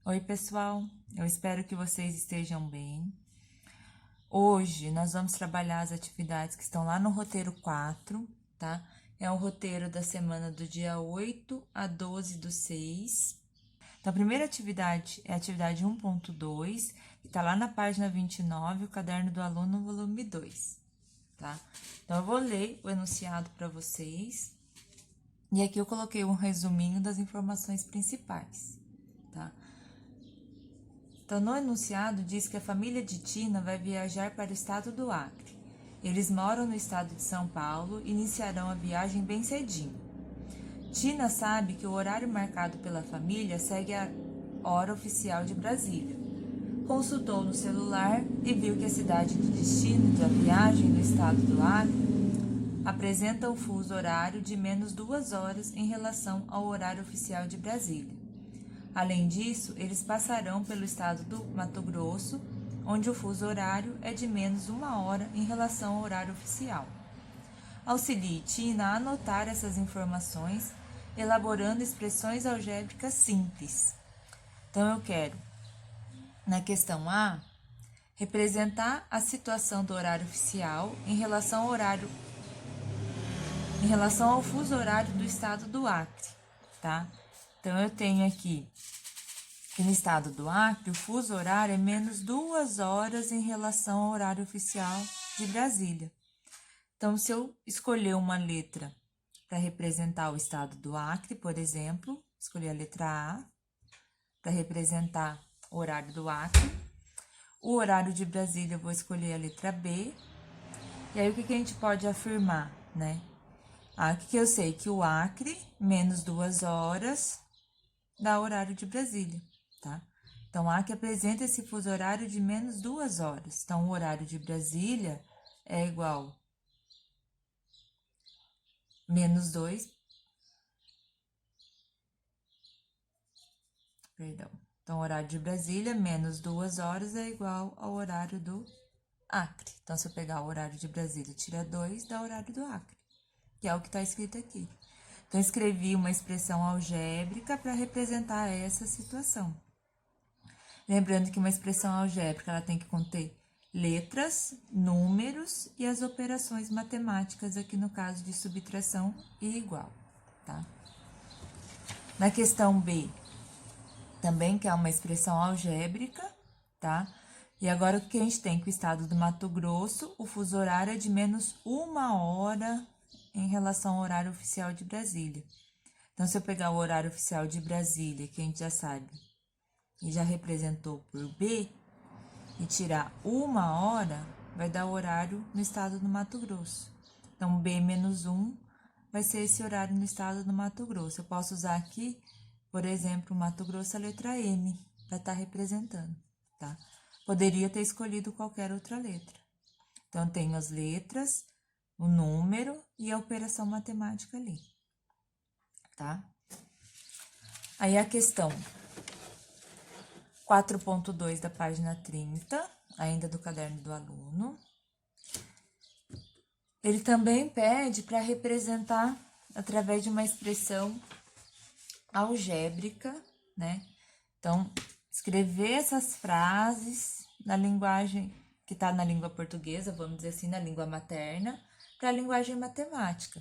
Oi, pessoal, eu espero que vocês estejam bem. Hoje nós vamos trabalhar as atividades que estão lá no roteiro 4, tá? É o roteiro da semana do dia 8 a 12/6. Então, a primeira atividade é a atividade 1.2, que tá lá na página 29, o caderno do aluno, volume 2, tá? Então, eu vou ler o enunciado para vocês. E aqui eu coloquei um resuminho das informações principais, tá? Então, no enunciado diz que a família de Tina vai viajar para o estado do Acre. Eles moram no estado de São Paulo e iniciarão a viagem bem cedinho. Tina sabe que o horário marcado pela família segue a hora oficial de Brasília. Consultou no celular e viu que a cidade de destino da viagem no estado do Acre apresenta um fuso horário de menos 2 horas em relação ao horário oficial de Brasília. Além disso, eles passarão pelo estado do Mato Grosso, onde o fuso horário é de menos 1 hora em relação ao horário oficial. Auxilie Tina a anotar essas informações, elaborando expressões algébricas simples. Então, eu quero, na questão A, representar a situação do horário oficial em relação ao fuso horário do estado do Acre, tá? Então, eu tenho aqui que no estado do Acre, o fuso horário é menos 2 horas em relação ao horário oficial de Brasília. Então, se eu escolher uma letra para representar o estado do Acre, por exemplo, escolher a letra A para representar o horário do Acre. O horário de Brasília, eu vou escolher a letra B. E aí, o que a gente pode afirmar, né? Aqui que eu sei que o Acre, menos 2 horas, dá horário de Brasília, tá? Então, A que apresenta esse fuso horário de menos 2 horas. Então, o horário de Brasília é igual menos 2. Perdão. Então, o horário de Brasília menos 2 horas é igual ao horário do Acre. Então, se eu pegar o horário de Brasília e tirar 2, dá o horário do Acre, que é o que está escrito aqui. Então, escrevi uma expressão algébrica para representar essa situação. Lembrando que uma expressão algébrica ela tem que conter letras, números e as operações matemáticas, aqui no caso de subtração e igual, tá? Na questão B, também que é uma expressão algébrica, tá? E agora o que a gente tem? Que o estado do Mato Grosso, o fuso horário é de menos 1 hora em relação ao horário oficial de Brasília. Então, se eu pegar o horário oficial de Brasília, que a gente já sabe, e já representou por B, e tirar 1 hora, vai dar o horário no estado do Mato Grosso. Então, B menos 1 vai ser esse horário no estado do Mato Grosso. Eu posso usar aqui, por exemplo, Mato Grosso, a letra M, para estar representando, tá? Poderia ter escolhido qualquer outra letra. Então, eu tenho as letras, o número e a operação matemática ali, tá? Aí, a questão 4.2 da página 30, ainda do caderno do aluno. Ele também pede para representar através de uma expressão algébrica, né? Então, escrever essas frases na linguagem que está na língua portuguesa, vamos dizer assim, na língua materna, para a linguagem matemática.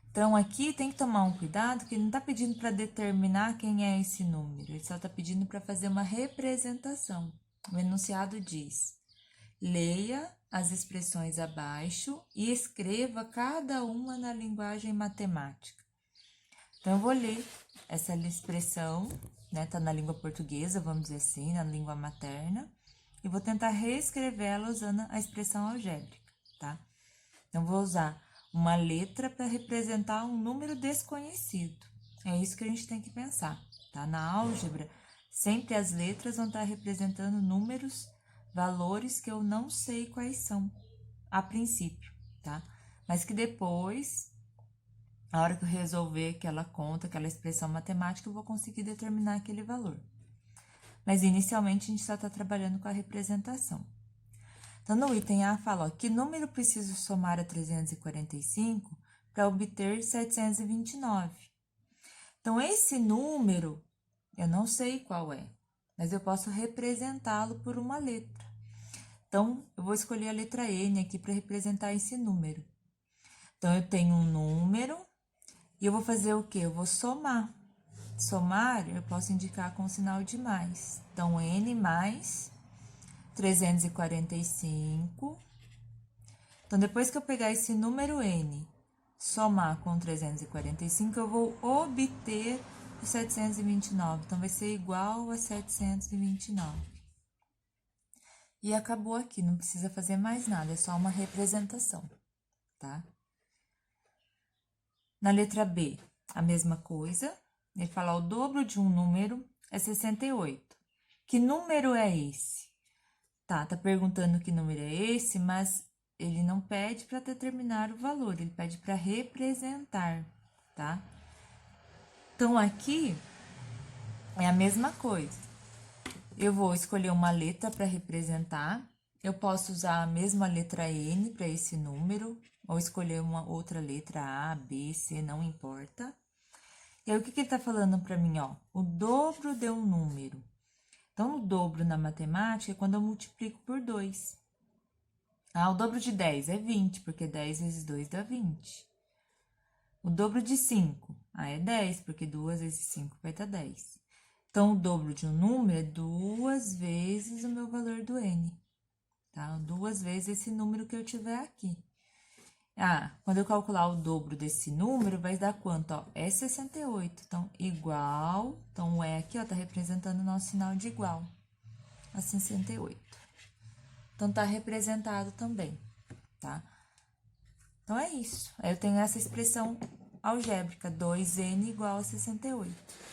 Então, aqui tem que tomar um cuidado que ele não está pedindo para determinar quem é esse número, ele só está pedindo para fazer uma representação. O enunciado diz: leia as expressões abaixo e escreva cada uma na linguagem matemática. Então, eu vou ler essa expressão, né? Tá na língua portuguesa, vamos dizer assim, na língua materna, e vou tentar reescrevê-la usando a expressão algébrica, tá? Então, vou usar uma letra para representar um número desconhecido. É isso que a gente tem que pensar, tá? Na álgebra, sempre as letras vão estar representando números, valores que eu não sei quais são a princípio, tá? Mas que depois, na hora que eu resolver aquela conta, aquela expressão matemática, eu vou conseguir determinar aquele valor. Mas inicialmente a gente só está trabalhando com a representação. Então, no item A fala, ó, que número preciso somar a 345 para obter 729? Então, esse número, eu não sei qual é, mas eu posso representá-lo por uma letra. Então, eu vou escolher a letra N aqui para representar esse número. Então, eu tenho um número e eu vou fazer o quê? Eu vou somar. Somar, eu posso indicar com o sinal de mais. Então, N mais 345. Então, depois que eu pegar esse número N, somar com 345, eu vou obter o 729. Então, vai ser igual a 729. E acabou aqui, não precisa fazer mais nada, é só uma representação, tá? Na letra B, a mesma coisa. Ele fala o dobro de um número é 68. Que número é esse? Tá perguntando que número é esse, mas ele não pede para determinar o valor, ele pede para representar, tá? Então, aqui é a mesma coisa. Eu vou escolher uma letra para representar. Eu posso usar a mesma letra N para esse número, ou escolher uma outra letra A, B, C, não importa. E aí, o que ele tá falando para mim, ó? O dobro de um número. Então, o dobro na matemática é quando eu multiplico por 2. Ah, o dobro de 10 é 20, porque 10 vezes 2 dá 20. O dobro de 5, é 10, porque 2 vezes 5 vai dar 10. Então, o dobro de um número é 2 vezes o meu valor do N, tá? 2 vezes esse número que eu tiver aqui. Ah, quando eu calcular o dobro desse número, vai dar quanto, ó? É 68. Então, igual. Então, o E aqui, ó, tá representando o nosso sinal de igual a 68. Então, tá representado também, tá? Então, é isso. Aí, eu tenho essa expressão algébrica, 2N igual a 68.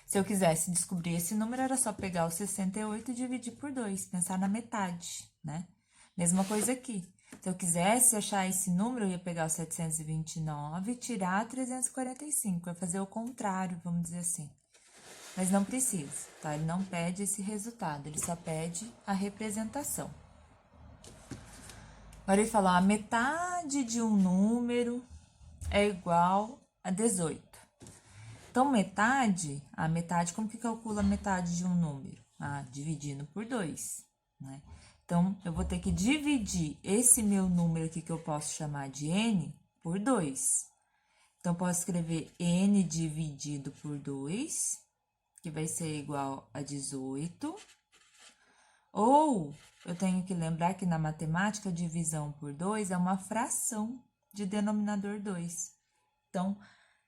Se eu quisesse descobrir esse número, era só pegar o 68 e dividir por 2, pensar na metade, né? Mesma coisa aqui. Se eu quisesse achar esse número, eu ia pegar o 729 e tirar 345, ia fazer o contrário, vamos dizer assim. Mas não precisa, tá? Ele não pede esse resultado, ele só pede a representação. Agora ele fala, a metade de um número é igual a 18. Então, a metade, como que calcula a metade de um número? Ah, dividindo por 2, né? Então, eu vou ter que dividir esse meu número aqui, que eu posso chamar de N, por 2. Então, posso escrever N dividido por 2, que vai ser igual a 18. Ou, eu tenho que lembrar que na matemática, a divisão por 2 é uma fração de denominador 2. Então,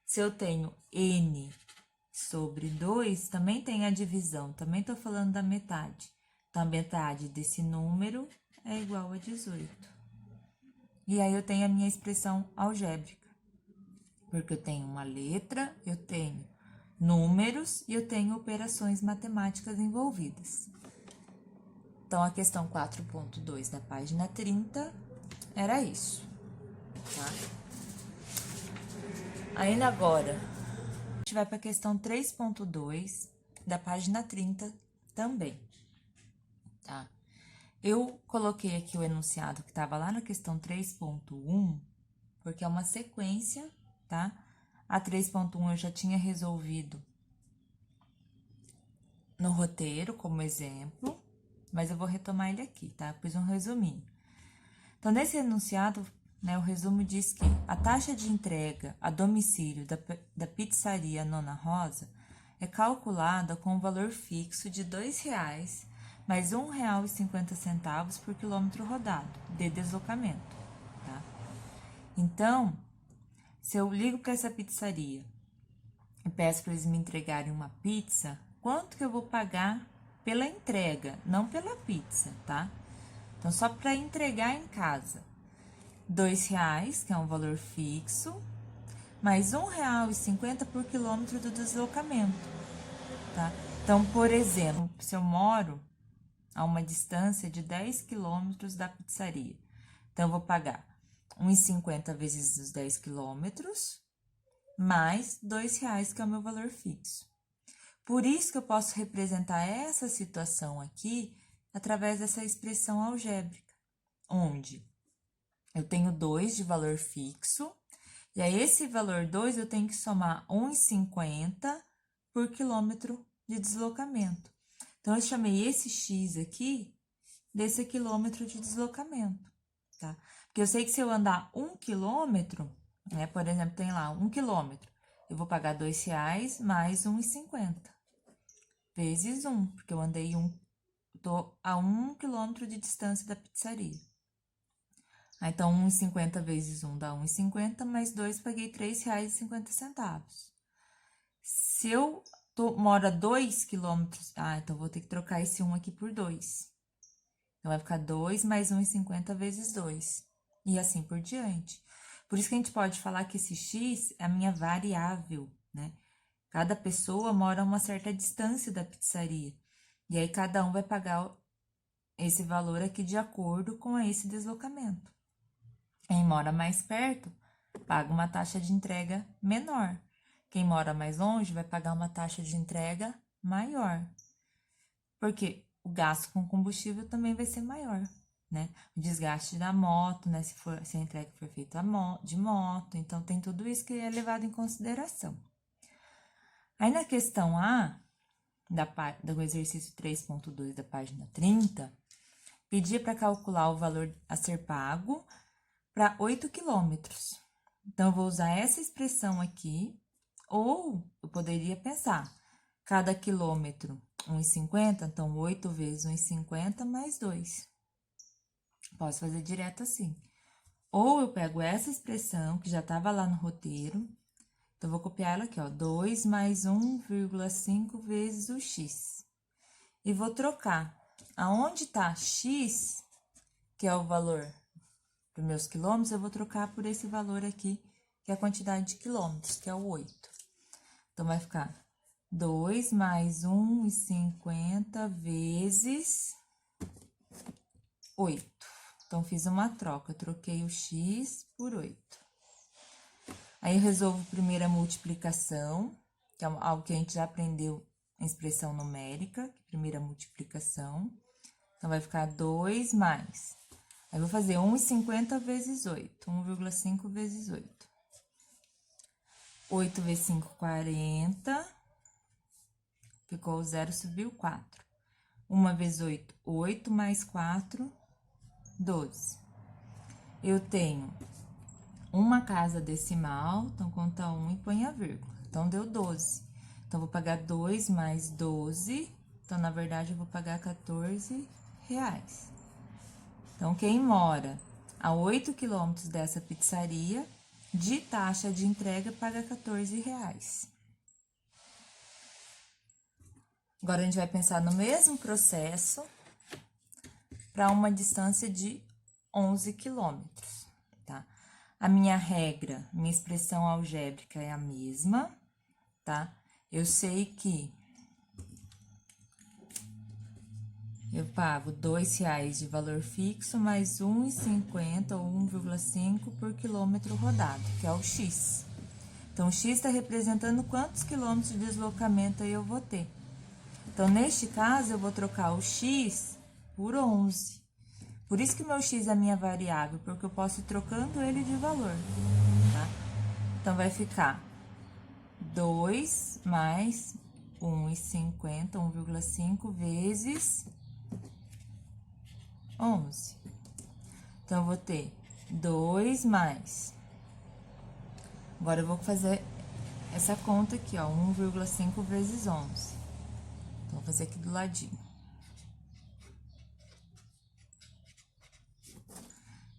se eu tenho N sobre 2, também tem a divisão, também estou falando da metade. Então, a metade desse número é igual a 18. E aí, eu tenho a minha expressão algébrica, porque eu tenho uma letra, eu tenho números e eu tenho operações matemáticas envolvidas. Então, a questão 4.2 da página 30 era isso, tá? Ainda agora, a gente vai para a questão 3.2 da página 30 também, tá? Eu coloquei aqui o enunciado que estava lá na questão 3.1, porque é uma sequência, tá? A 3.1 eu já tinha resolvido no roteiro, como exemplo, mas eu vou retomar ele aqui, tá? Pus um resuminho. Então, nesse enunciado, né, o resumo diz que a taxa de entrega a domicílio da pizzaria Nona Rosa é calculada com um valor fixo de R$ 2,00 mais R$ 1,50 por quilômetro rodado de deslocamento, tá? Então, se eu ligo para essa pizzaria e peço para eles me entregarem uma pizza, quanto que eu vou pagar pela entrega, não pela pizza, tá? Então, só para entregar em casa, R$ 2,00, que é um valor fixo, mais R$ 1,50 por quilômetro do deslocamento, tá? Então, por exemplo, se eu moro a uma distância de 10 quilômetros da pizzaria, então, eu vou pagar R$ 1,50 vezes os 10 quilômetros, mais R$ 2,00, que é o meu valor fixo. Por isso que eu posso representar essa situação aqui através dessa expressão algébrica, onde eu tenho 2 de valor fixo, e a esse valor 2 eu tenho que somar 1,50 por quilômetro de deslocamento. Então, eu chamei esse X aqui desse quilômetro de deslocamento, tá? Porque eu sei que se eu andar 1 quilômetro, né, por exemplo, tem lá 1 quilômetro, eu vou pagar R$2 mais 1,50 vezes 1, porque eu andei tô a 1 quilômetro de distância da pizzaria. Então, 1,50 vezes 1 dá 1,50, mais 2, paguei R$3,50. Se eu moro a 2 quilômetros, então vou ter que trocar esse 1 aqui por 2. Então, vai ficar 2 mais 1,50 vezes 2. E assim por diante. Por isso que a gente pode falar que esse X é a minha variável, né? Cada pessoa mora a uma certa distância da pizzaria. E aí, cada um vai pagar esse valor aqui de acordo com esse deslocamento. Quem mora mais perto, paga uma taxa de entrega menor. Quem mora mais longe vai pagar uma taxa de entrega maior. Porque o gasto com combustível também vai ser maior, né? O desgaste da moto, né? Se a entrega for feita de moto, então tem tudo isso que é levado em consideração. Aí na questão A, do exercício 3.2 da página 30, pedia para calcular o valor a ser pago para 8 quilômetros. Então, eu vou usar essa expressão aqui, ou eu poderia pensar, cada quilômetro 1,50, então 8 vezes 1,50 mais 2. Posso fazer direto assim. Ou eu pego essa expressão, que já estava lá no roteiro, então, vou copiar ela aqui, ó, 2 mais 1,5 vezes o x. E vou trocar. Aonde tá x, que é o valor dos meus quilômetros, eu vou trocar por esse valor aqui, que é a quantidade de quilômetros, que é o 8. Então, vai ficar 2 mais 1,50 vezes 8. Então, fiz uma troca, troquei o x por 8. Aí, eu resolvo primeiro a multiplicação, que é algo que a gente já aprendeu em expressão numérica, primeira multiplicação. Então, vai ficar 2 mais. Aí, vou fazer 1,50 vezes 8, 1,5 vezes 8. 8 vezes 5, 40. Ficou o 0, subiu 4. 1 vezes 8, 8 mais 4, 12. Eu tenho uma casa decimal, então conta 1 e põe a vírgula. Então, deu 12. Então, vou pagar 2 mais 12. Então, na verdade, eu vou pagar R$14. Então, quem mora a 8 quilômetros dessa pizzaria, de taxa de entrega, paga R$14. Agora, a gente vai pensar no mesmo processo para uma distância de 11 quilômetros, tá? A minha regra, minha expressão algébrica é a mesma, tá? Eu sei que eu pago R$2 de valor fixo mais 1,50 ou 1,5 por quilômetro rodado, que é o X. Então, o X está representando quantos quilômetros de deslocamento aí eu vou ter. Então, neste caso, eu vou trocar o X por 11. Por isso que o meu X é a minha variável, porque eu posso ir trocando ele de valor, tá? Então, vai ficar 2 mais 1,50, 1,5 vezes 11. Então, eu vou ter 2 mais. Agora, eu vou fazer essa conta aqui, ó, 1,5 vezes 11. Então, vou fazer aqui do ladinho.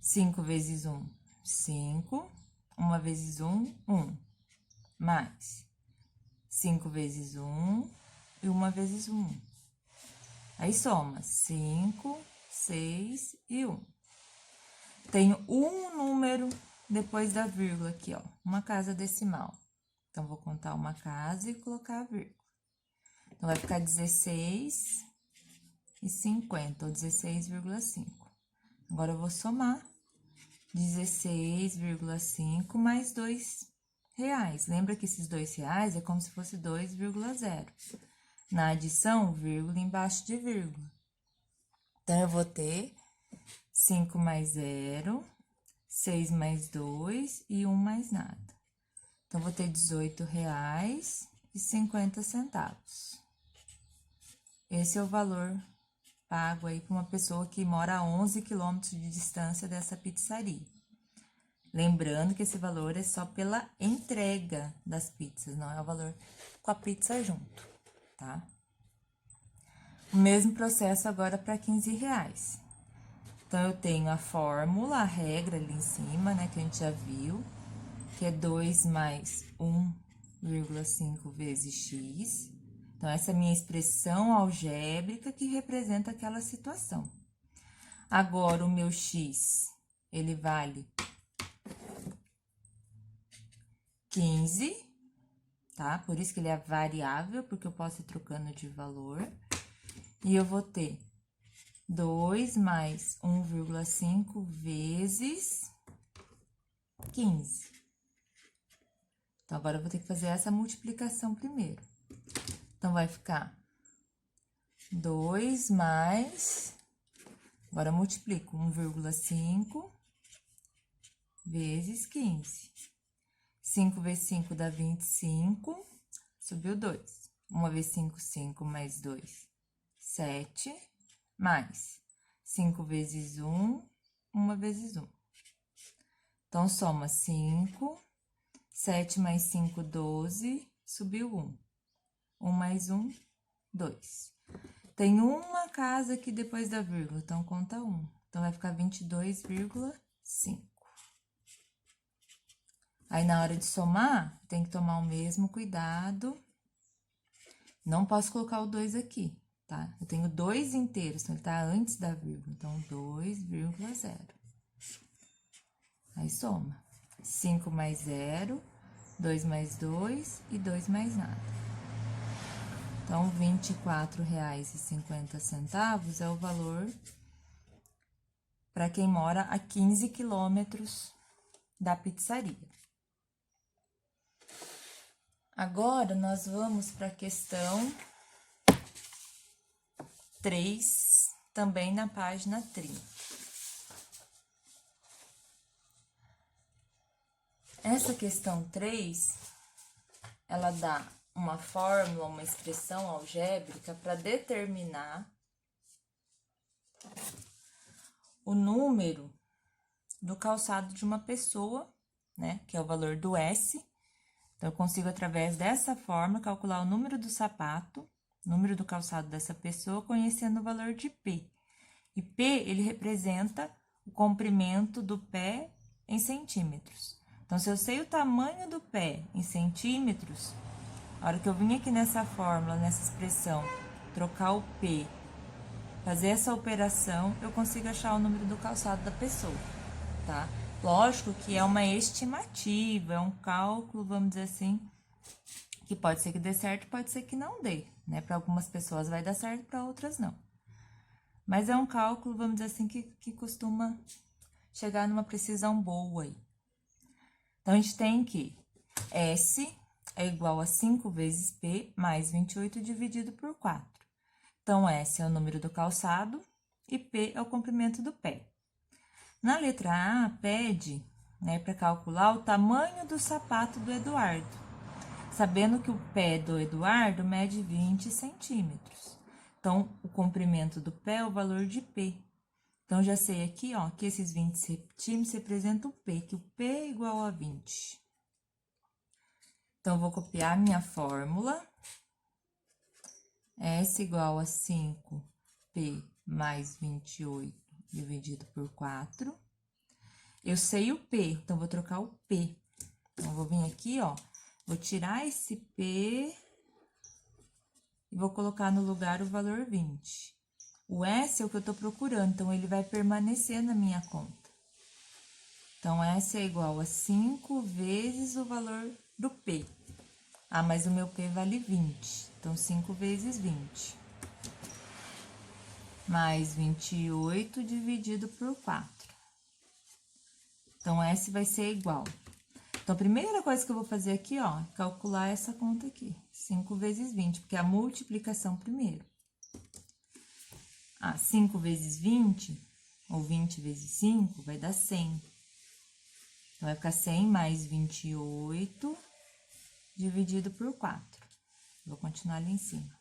5 vezes 1, 5. 1 vezes 1, 1. Mais 5 vezes 1 e 1 vezes 1. Aí, soma 5, 6 e 1. Tenho um número depois da vírgula aqui, ó, uma casa decimal. Então, vou contar uma casa e colocar a vírgula. Então, vai ficar 16,50 ou 16,5. Agora, eu vou somar 16,5 mais R$2. Lembra que esses R$2 é como se fosse 2,0. Na adição, vírgula embaixo de vírgula. Então, eu vou ter 5 mais 0, 6 mais 2 e 1 mais nada. Então, vou ter R$18,50. Esse é o valor pago aí para uma pessoa que mora a 11 quilômetros de distância dessa pizzaria. Lembrando que esse valor é só pela entrega das pizzas, não é o valor com a pizza junto, tá? O mesmo processo agora para R$ 15. Então, eu tenho a fórmula, a regra ali em cima, né, que a gente já viu, que é 2 mais 1,5 vezes x. Então, essa é a minha expressão algébrica que representa aquela situação. Agora, o meu x, ele vale 15, tá? Por isso que ele é variável, porque eu posso ir trocando de valor. E eu vou ter 2 mais 1,5 vezes 15. Então, agora eu vou ter que fazer essa multiplicação primeiro. Então, vai ficar 2 mais... Agora, eu multiplico 1,5 vezes 15. 5 vezes 5 dá 25, subiu 2. 1 vezes 5, 5 mais 2, 7, mais 5 vezes 1, 1 vezes 1. Então, soma 5, 7 mais 5, 12, subiu 1. 1 mais 1, 2. Tem uma casa aqui depois da vírgula, então conta 1. Então, vai ficar 22,5. Aí, na hora de somar, tem que tomar o mesmo cuidado. Não posso colocar o 2 aqui, tá? Eu tenho 2 inteiros, então ele tá antes da vírgula. Então, 2,0. Aí, soma. 5 mais 0, 2 mais 2 e 2 mais nada. Então, R$ 24,50 é o valor para quem mora a 15 quilômetros da pizzaria. Agora, nós vamos para a questão 3, também na página 30. Essa questão 3, ela dá uma fórmula, uma expressão algébrica para determinar o número do calçado de uma pessoa, né, que é o valor do S. Então, eu consigo, através dessa forma, calcular o número do sapato, o número do calçado dessa pessoa, conhecendo o valor de P. E P, ele representa o comprimento do pé em centímetros. Então, se eu sei o tamanho do pé em centímetros, a hora que eu vim aqui nessa fórmula, nessa expressão, trocar o P, fazer essa operação, eu consigo achar o número do calçado da pessoa, tá? Lógico que é uma estimativa, é um cálculo, vamos dizer assim, que pode ser que dê certo, pode ser que não dê, né? Para algumas pessoas vai dar certo, para outras não. Mas é um cálculo, vamos dizer assim, que costuma chegar numa precisão boa aí. Então, a gente tem que S é igual a 5 vezes P mais 28 dividido por 4. Então, S é o número do calçado e P é o comprimento do pé. Na letra A, pede, né, para calcular o tamanho do sapato do Eduardo, sabendo que o pé do Eduardo mede 20 centímetros. Então, o comprimento do pé é o valor de P. Então, já sei aqui, ó, que esses 20 centímetros representam o P, que o P é igual a 20. Então, vou copiar minha fórmula. S igual a 5P mais 28 dividido por 4. Eu sei o P, então, vou trocar o P. Então, vou vir aqui, ó, vou tirar esse P e vou colocar no lugar o valor 20. O S é o que eu tô procurando, então, ele vai permanecer na minha conta. Então, S é igual a 5 vezes o valor do P. Ah, mas o meu P vale 20, então, 5 vezes 20. Mais 28 dividido por 4. Então, S vai ser igual. Então, a primeira coisa que eu vou fazer aqui, ó, calcular essa conta aqui. 5 vezes 20, porque é a multiplicação primeiro. 5 vezes 20, ou 20 vezes 5, vai dar 100. Então, vai ficar 100 mais 28 dividido por 4. Vou continuar ali em cima.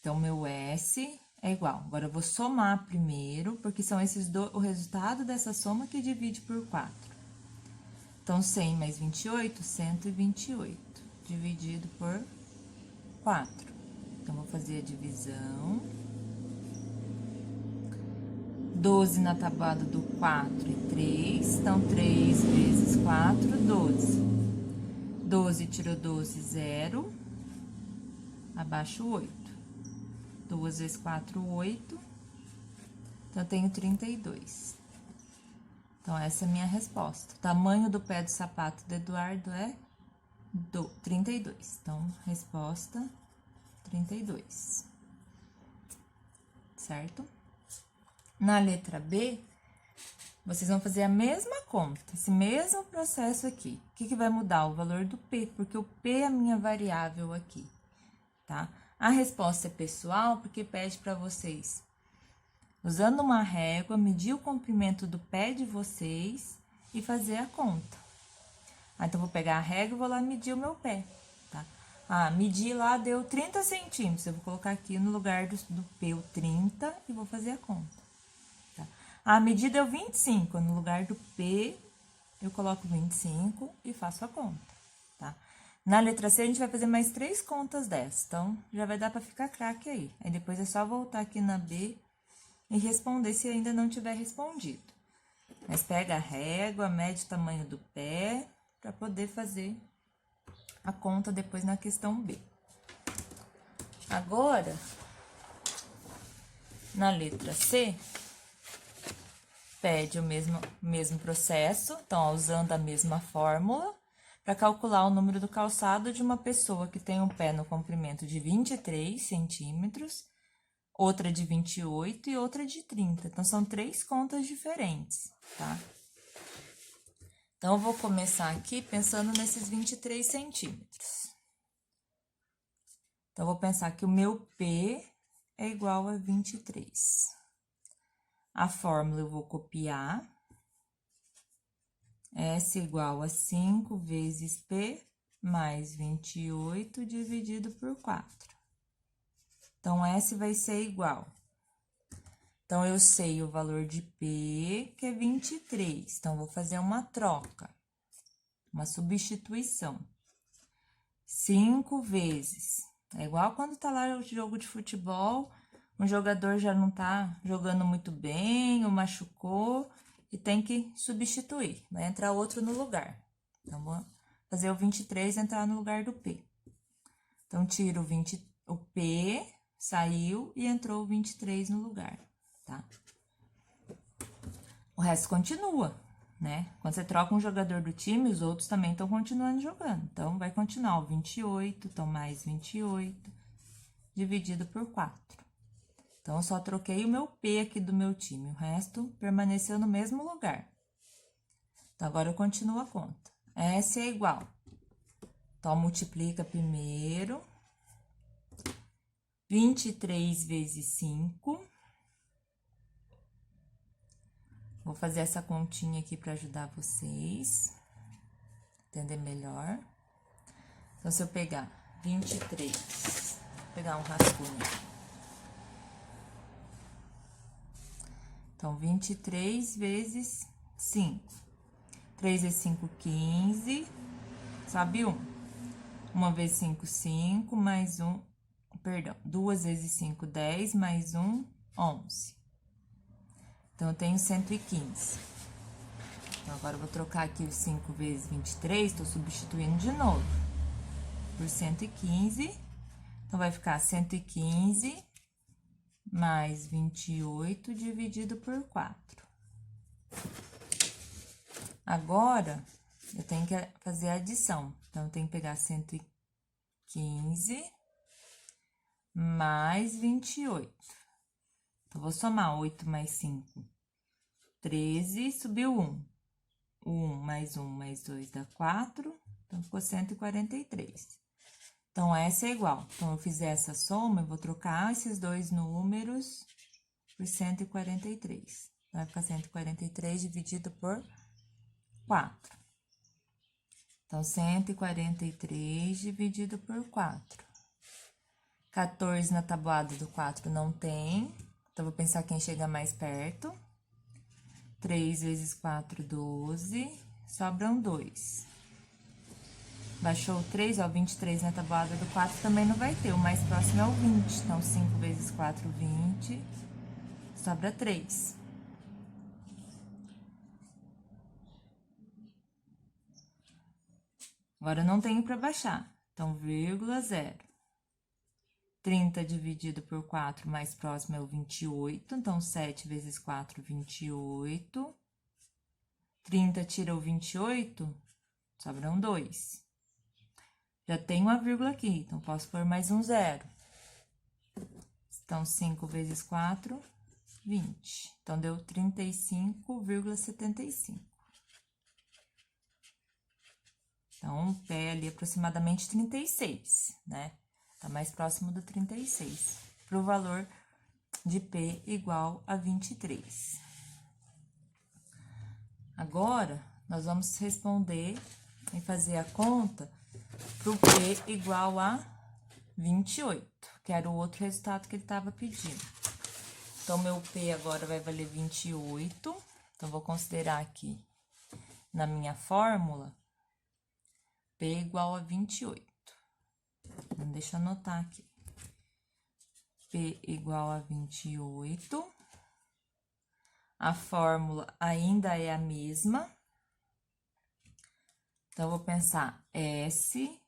Então, meu S é igual. Agora, eu vou somar primeiro, porque são esses o resultado dessa soma que divide por 4. Então, 100 mais 28, 128, dividido por 4. Então, vou fazer a divisão. 12 na tabuada do 4 é 3, então 3 vezes 4, 12. 12 tirou 12, 0, abaixo 8. 2 vezes 4, 8, então eu tenho 32. Então, essa é a minha resposta. O tamanho do pé do sapato do Eduardo é 32. Então, resposta 32. Certo? Na letra B, vocês vão fazer a mesma conta, esse mesmo processo aqui. O que vai mudar? O valor do P, porque o P é a minha variável aqui, tá? A resposta é pessoal, porque pede para vocês, usando uma régua, medir o comprimento do pé de vocês e fazer a conta. Então, vou pegar a régua e vou lá medir o meu pé, tá? Medir lá deu 30 centímetros, eu vou colocar aqui no lugar do P o 30 e vou fazer a conta. A medida deu 25, no lugar do P, eu coloco 25 e faço a conta, tá? Na letra C, a gente vai fazer mais 3 contas dessas, então, já vai dar para ficar craque aí. Aí, depois é só voltar aqui na B e responder se ainda não tiver respondido. Mas pega a régua, mede o tamanho do pé, para poder fazer a conta depois na questão B. Agora, na letra C, pede o mesmo processo, então, ó, usando a mesma fórmula, para calcular o número do calçado de uma pessoa que tem um pé no comprimento de 23 centímetros, outra de 28 e outra de 30. Então, são 3 contas diferentes, tá? Então, eu vou começar aqui pensando nesses 23 centímetros. Então, eu vou pensar que o meu P é igual a 23. A fórmula eu vou copiar. S igual a 5 vezes P mais 28 dividido por 4. Então, S vai ser igual. Então, eu sei o valor de P, que é 23. Então, vou fazer uma troca, uma substituição. 5 vezes. É igual quando tá lá o jogo de futebol, um jogador já não tá jogando muito bem, ou machucou, e tem que substituir. Vai entrar outro no lugar. Então, vou fazer o 23 entrar no lugar do P. Então, tiro o P, saiu e entrou o 23 no lugar, tá? O resto continua, né? Quando você troca um jogador do time, os outros também estão continuando jogando. Então, vai continuar o 28, então, mais 28, dividido por 4. Então, eu só troquei o meu P aqui do meu time, o resto permaneceu no mesmo lugar. Então, agora eu continuo a conta. S é igual. Então, multiplica primeiro. 23 vezes 5. Vou fazer essa continha aqui para ajudar vocês a entender melhor. Então, se eu pegar 23, vou pegar um rascunho. Então, 23 vezes 5. 3 vezes 5, 15. Sabe 1? 1 vezes 5, 5, mais 1, perdão. 2 vezes 5, 10, mais 1, 11. Então, eu tenho 115. Então, agora eu vou trocar aqui os 5 vezes 23, tô substituindo de novo por 115. Então, vai ficar 115 mais 28 dividido por 4. Agora, eu tenho que fazer a adição. Então, eu tenho que pegar 115 mais 28. Então, vou somar 8 mais 5, 13, subiu 1. 1 mais 1 mais 2 dá 4, então, ficou 143. Então, essa é igual. Então, eu fizer essa soma, eu vou trocar esses dois números por 143. Então, vai ficar 143 dividido por 4. Então, 143 dividido por 4. 14 na tabuada do 4 não tem. Então, vou pensar quem chega mais perto. 3 vezes 4, 12. Sobram 2. Baixou o 3, ó, 23 na tabuada do 4 também não vai ter. O mais próximo é o 20. Então, 5 vezes 4, 20. Sobra 3. Agora, não tenho para baixar. Então, vírgula, 0. 30 dividido por 4, mais próximo é o 28. Então, 7 vezes 4, 28. 30 tira o 28, sobram 2. Já tenho uma vírgula aqui, então, posso pôr mais um 0. Então, 5 vezes 4, 20. Então, deu 35,75. Então, o pé ali aproximadamente 36, né? Tá mais próximo do 36, para o valor de P igual a 23. Agora, nós vamos responder e fazer a conta para o P igual a 28, que era o outro resultado que ele estava pedindo. Então, meu P agora vai valer 28. Então, vou considerar aqui na minha fórmula P igual a 28. Então, deixa eu anotar aqui. P igual a 28. A fórmula ainda é a mesma. Então, eu vou pensar S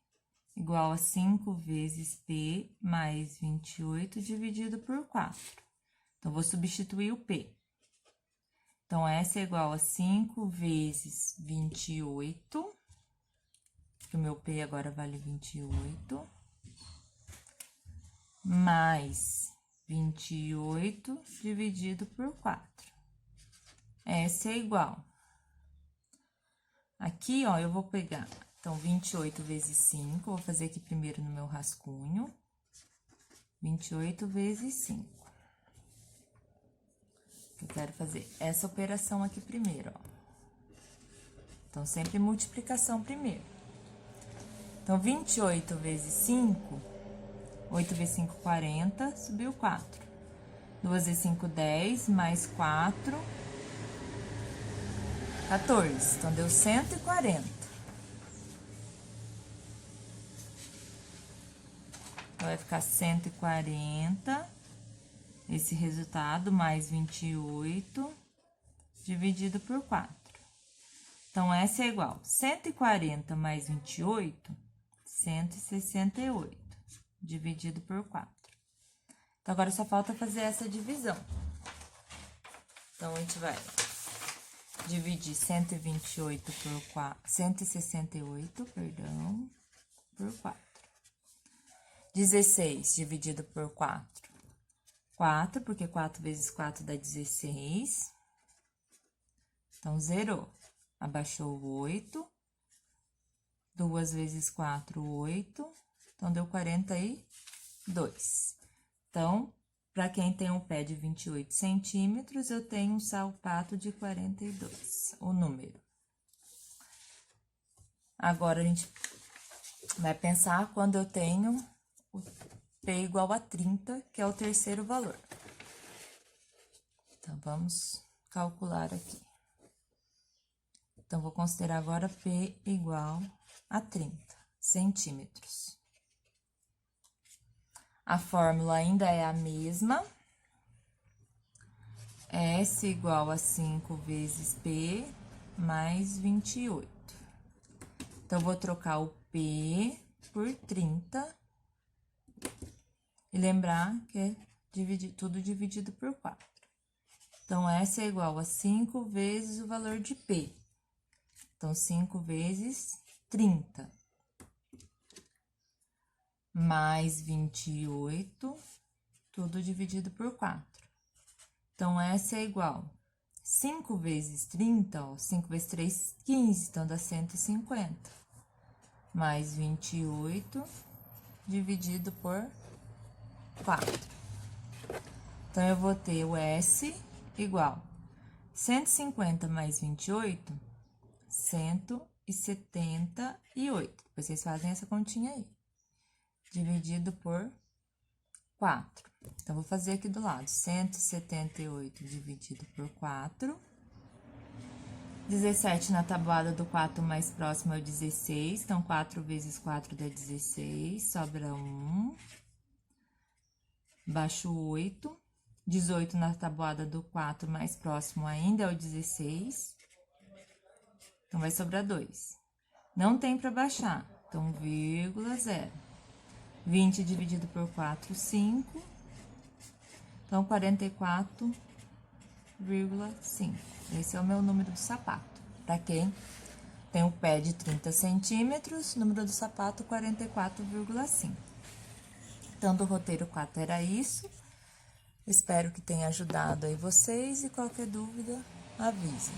igual a 5 vezes P mais 28 dividido por 4. Então, vou substituir o P. Então, S é igual a 5 vezes 28, que o meu P agora vale 28, mais 28 dividido por 4. S é igual. Aqui, ó, eu vou pegar, então, 28 vezes 5, vou fazer aqui primeiro no meu rascunho. 28 vezes 5. Eu quero fazer essa operação aqui primeiro, ó. Então, sempre multiplicação primeiro. Então, 28 vezes 5, 8 vezes 5, 40, subiu 4. 2 vezes 5, 10, mais 4, 14. Então, deu 140. Então, vai ficar 140, esse resultado, mais 28, dividido por 4. Então, essa é igual 140 mais 28, 168, dividido por 4. Então, agora só falta fazer essa divisão. Então, a gente vai dividir 128 por 4, 168, perdão, por 4. 16 dividido por 4, 4, porque 4 vezes 4 dá 16. Então, zerou. Abaixou o 8. 2 vezes 4, 8. Então, deu 42. Então, para quem tem um pé de 28 centímetros, eu tenho um salpato de 42, o número. Agora, a gente vai pensar quando eu tenho o P igual a 30, que é o terceiro valor. Então, vamos calcular aqui. Então, vou considerar agora P igual a 30 centímetros. A fórmula ainda é a mesma. S igual a 5 vezes P mais 28. Então, vou trocar o P por 30. E lembrar que é tudo dividido por 4. Então, S é igual a 5 vezes o valor de P. Então, 5 vezes 30. Mais 28, tudo dividido por 4. Então, S é igual 5 vezes 30, ó, 5 vezes 3, 15, então dá 150. Mais 28, dividido por 4. Então, eu vou ter o S igual 150 mais 28, 178. Depois vocês fazem essa continha aí. Dividido por 4. Então, vou fazer aqui do lado, 178 dividido por 4. 17 na tabuada do 4 mais próximo é o 16, então 4 vezes 4 dá 16, sobra 1. Baixo 8. 18 na tabuada do 4 mais próximo ainda é o 16. Então, vai sobrar 2. Não tem para baixar, então, vírgula 0. 20 dividido por 4, 5. Então, 44,5. Esse é o meu número do sapato. Para quem tem o pé de 30 centímetros, número do sapato 44,5. Então, do roteiro 4 era isso. Espero que tenha ajudado aí vocês e qualquer dúvida, avisem.